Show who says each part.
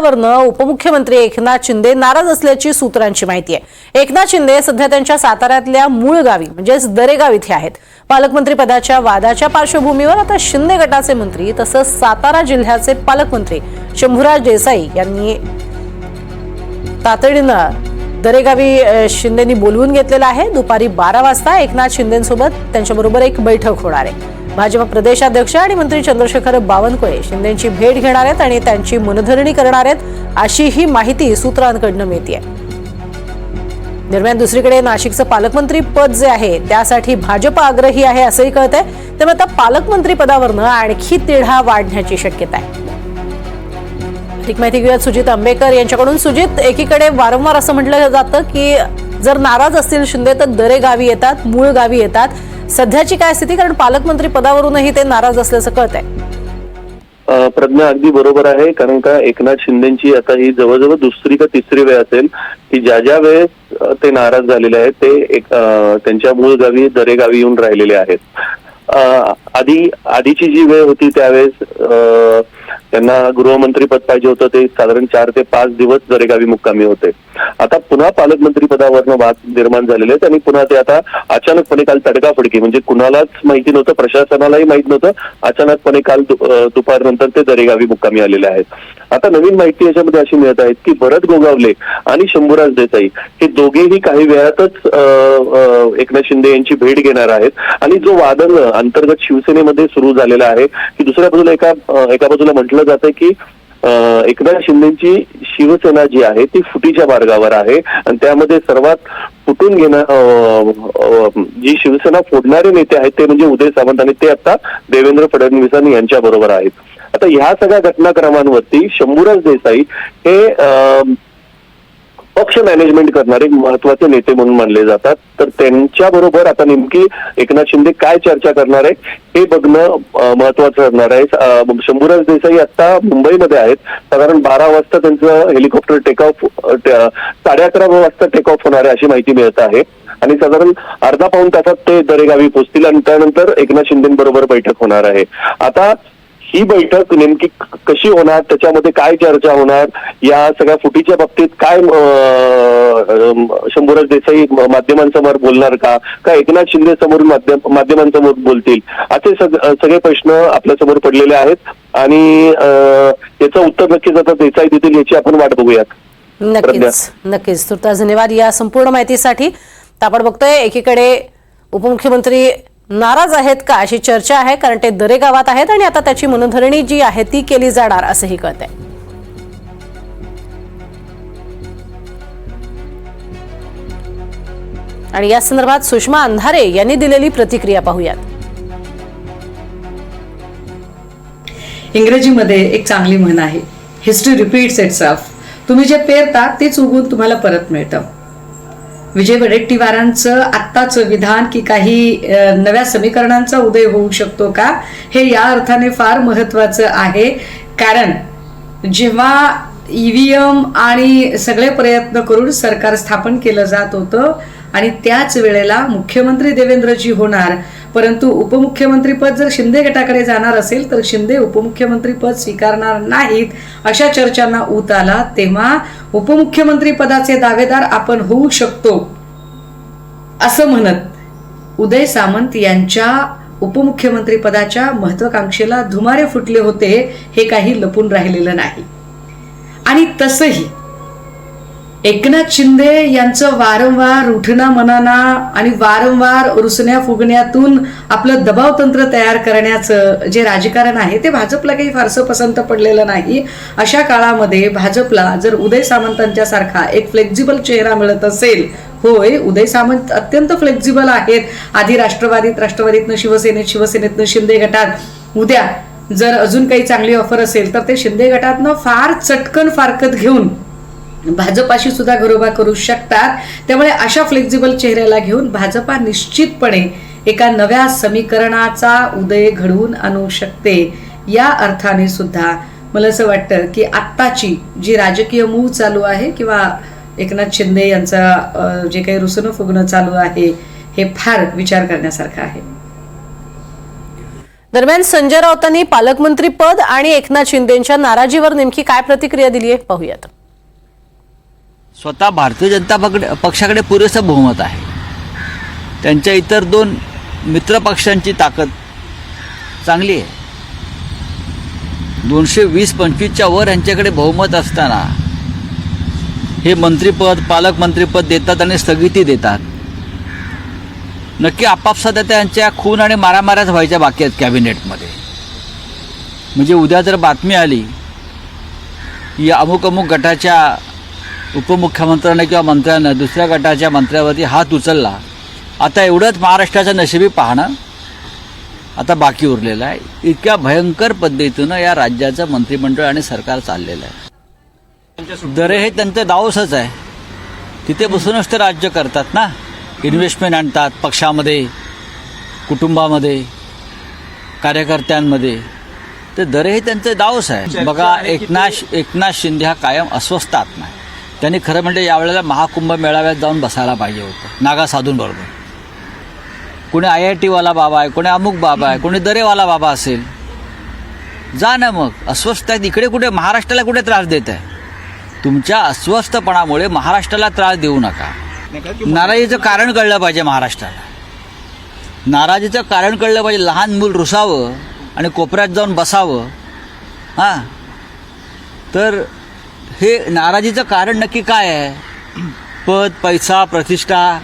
Speaker 1: पदावरनं उपमुख्यमंत्री एकनाथ शिंदे नाराज असल्याची सूत्रांची माहिती आहे। एकनाथ शिंदे सध्या त्यांच्या साताऱ्यातल्या मूळ गावी म्हणजेच दरेगाव इथे आहेत। पालकमंत्री पदाच्या वादाच्या पार्श्वभूमीवर आता शिंदे गटाचे मंत्री तसंच सातारा जिल्ह्याचे पालकमंत्री शंभूराज देसाई यांनी तातडीनं दरेगावी शिंदेंनी बोलवून घेतलेलं आहे। दुपारी 12 वाजता एकनाथ शिंदेंसोबत त्यांच्याबरोबर एक बैठक होणार आहे। भाजप प्रदेशाध्यक्ष आणि मंत्री चंद्रशेखर बावनकुळे शिंदेंची भेट घेणार आहेत आणि त्यांची मनधरणी करणार आहेत अशी ही माहिती सूत्रांकडून मिळते आहे। दरम्यान दुसरीकडे नाशिकचं पालकमंत्री पद जे आहे त्यासाठी भाजप आग्रही आहे असंही कळतंय। त्यामुळे आता पालकमंत्री पदावरनं आणखी तिढा वाढण्याची शक्यता आहे। अधिक माहिती घेऊयात सुजित आंबेकर यांच्याकडून। सुजित, एकीकडे वारंवार असं म्हटलं जातं की जर नाराज असतील शिंदे तर दरेगावी येतात, मूळ गावी येतात। सध्याची काय स्थिती, कारण पालकमंत्री पदावरूनही ते नाराज असल्याचं कळतंय।
Speaker 2: प्रज्ञा अगदी बरोबर आहे, कारण का एकनाथ शिंदेची आता ही जवळजवळ दुसरी का तिसरी वेळ असेल की ज्या वेळेस ते नाराज झालेले आहेत ते त्यांच्या मूळ गावी दरेगावी येऊन राहिलेले आहेत। आधीची जी वेळ होती त्यावेळेस त्यांना गृहमंत्री पद पाहिजे होतं, ते साधारण 4 ते 5 दिवस दरेगावी मुक्कामी होते। आता पुन्हा पालकमंत्री पदावरनं वाद निर्माण झालेले आहेत आणि पुन्हा ते आता अचानकपणे काल तडकाफडकी, म्हणजे कुणालाच माहिती नव्हतं, प्रशासनालाही माहित नव्हतं, अचानकपणे काल दुपारनंतर ते दरेगावी मुक्कामी आलेले आहेत। आता नवीन माहिती याच्यामध्ये अशी मिळत आहे की भरत गोगावले आणि शंभूराज देसाई हे दोघेही काही वेळातच एकनाथ शिंदे यांची भेट घेणार आहेत आणि जो वादंग अंतर्गत शिवसेनेमध्ये सुरू झालेला आहे की दुसऱ्या बाजूला एका बाजूला म्हटलं जातं की एकनाथ शिंदेची शिवसेना जी आहे ती फुटीच्या मार्गावर आहे आणि त्यामध्ये सर्वात फुटून जी शिवसेना फोडणारे नेते आहेत ते म्हणजे उदय सामंत आणि ते आता देवेंद्र फडणवीस यांच्या बरोबर आहेत। आता ह्या सगळ्या घटनाक्रमांवरती शंभूराज देसाई हे पक्ष मॅनेजमेंट करणारे महत्वाचे नेते म्हणून मानले जातात। तर त्यांच्या बरोबर आता नेमकी एकनाथ शिंदे काय चर्चा करणार आहे हे बघणं महत्वाचं ठरणार आहे। शंभूराज देसाई आता मुंबईमध्ये आहेत। साधारण 12 वाजता त्यांचं हेलिकॉप्टर टेकऑफ 11:30 वाजता टेकऑफ होणार आहे अशी माहिती मिळत आहे आणि साधारण अर्धा पाऊण तासात ते दरेगावी पोहोचतील आणि त्यानंतर एकनाथ शिंदेबरोबर बैठक होणार आहे। आता ही बैठक नेमकी कशी होणार, त्याच्यामध्ये काय चर्चा होणार, या सगळ्या फुटीच्या बाबतीत काय शंभूराज देसाई माध्यमांसमोर बोलणार का एकनाथ शिंदे समोर माध्यमांसमोर बोलतील, असे सगळे प्रश्न आपल्या समोर पडलेले आहेत आणि याचं उत्तर नक्कीच आता देसाई देतील याची आपण वाट बघूयात।
Speaker 1: नक्कीच तुर्तास धन्यवाद या संपूर्ण माहितीसाठी। आपण बघतोय एकीकडे उपमुख्यमंत्री नाराज आहेत का अशी चर्चा आहे, कारण ते दरेगावात आहेत आणि आता त्याची मनधरणी जी आहे ती केली जाणार असंही कळतंय। आणि या संदर्भात सुषमा अंधारे यांनी दिलेली प्रतिक्रिया पाहूयात।
Speaker 3: इंग्रजीमध्ये एक चांगली म्हण आहे, हिस्ट्री रिपीट्स इटसेल्फ। तुम्ही जे पेरता तेच उगवून तुम्हाला परत मिळतं। विजय वडेट्टीवारांचं आत्ताचं विधान की काही नव्या समीकरणांचा उदय होऊ शकतो का, हे या अर्थाने फार महत्वाचं आहे। कारण जेव्हा ईव्हीएम आणि सगळे प्रयत्न करून सरकार स्थापन केलं जात होतं आणि त्याच वेळेला मुख्यमंत्री देवेंद्रजी होणार, परंतु उपमुख्यमंत्री पद जर शिंदे गटाकडे जाणार असेल तर शिंदे उपमुख्यमंत्री पद स्वीकारणार नाहीत अशा चर्चांना ऊत आला। तेव्हा उपमुख्यमंत्री पदाचे दावेदार आपण होऊ शकतो असं म्हणत उदय सामंत यांच्या उपमुख्यमंत्री पदाच्या महत्वाकांक्षेला धुमारे फुटले होते, हे काही लपून राहिलेलं नाही। आणि तसंही एकनाथ शिंदे यांचं वारंवार उठणा मनाना आणि वारंवार रुसण्या फुगण्यातून आपलं दबाव तंत्र तयार करण्याचं जे राजकारण आहे ते भाजपला काही फारसं पसंत पडलेलं नाही। अशा काळामध्ये भाजपला जर उदय सामंतांच्या सारखा एक फ्लेक्झिबल चेहरा मिळत असेल, होय उदय सामंत अत्यंत फ्लेक्झिबल आहेत, आधी राष्ट्रवादीतनं शिवसेनेतनं शिंदे गटात, उद्या जर अजून काही चांगली ऑफर असेल तर ते शिंदे गटातनं फार चटकन फारकत घेऊन भाजपाशी सुद्धा घरोबा करू शकतात। त्यामुळे अशा फ्लेक्झिबल चेहऱ्याला घेऊन भाजपा निश्चितपणे एका नव्या समीकरणाचा उदय घडवून आणू शकते। या अर्थाने सुद्धा मला असं वाटतं की आत्ताची जी राजकीय मूव चालू आहे किंवा एकनाथ शिंदे यांचा जे काही रुसणं फुगणं चालू आहे हे फार विचार करण्यासारखं आहे।
Speaker 1: दरम्यान संजय राऊतांनी पालकमंत्री पद आणि एकनाथ शिंदेंच्या नाराजीवर नेमकी काय प्रतिक्रिया दिली आहे पाहूयात.
Speaker 4: स्वतः भारतीय जनता पक्षाकडे पुरेसं बहुमत आहे. त्यांच्या इतर 2 मित्र पक्षांची ताकद चांगली आहे. 220-25च्या वर यांच्याकडे बहुमत असताना हे मंत्रिपद पालकमंत्रीपद देतात आणि स्थगिती देतात. नक्की आपापसात त्यांच्या खून आणि मारामाऱ्याच व्हायच्या बाकी आहेत कॅबिनेटमध्ये. म्हणजे उद्या जर बातमी आली की अमुक गटाच्या उपमुख्यमंत्र्यानं किंवा मंत्र्यानं दुसऱ्या गटाच्या मंत्र्यावरती हात उचलला, आता एवढंच महाराष्ट्राच्या नशिबी पाहणं आता बाकी उरलेलं आहे. इतक्या भयंकर पद्धतीनं या राज्याचं मंत्रिमंडळ आणि सरकार चाललेलं आहे. दरे हे त्यांचं दावसच आहे. तिथे बसूनच ते राज्य करतात ना. इन्व्हेस्टमेंट आणतात पक्षामध्ये, कुटुंबामध्ये, कार्यकर्त्यांमध्ये. ते दरे हे त्यांचे दावस आहे. बघा, एकनाथ शिंदे हा कायम अस्वस्थ आत्मा आहे. त्यांनी खरं म्हणजे यावेळेला महाकुंभ मेळाव्यात जाऊन बसायला पाहिजे होतं नागा साधूंबरोबर. कोणी IIT-वाला बाबा आहे, कोणी अमुक बाबा आहे, कोणी दरेवाला बाबा असेल. जा ना मग. अस्वस्थ आहेत इकडे कुठे, महाराष्ट्राला कुठे त्रास देत आहे. तुमच्या अस्वस्थपणामुळे महाराष्ट्राला त्रास देऊ नका. नाराजीचं कारण कळलं पाहिजे महाराष्ट्राला. नाराजीचं कारण कळलं पाहिजे. लहान मूल रुसावं आणि कोपऱ्यात जाऊन बसावं, हां, तर हे नाराजीचं कारण नक्की काय आहे? पद, पैसा, प्रतिष्ठा,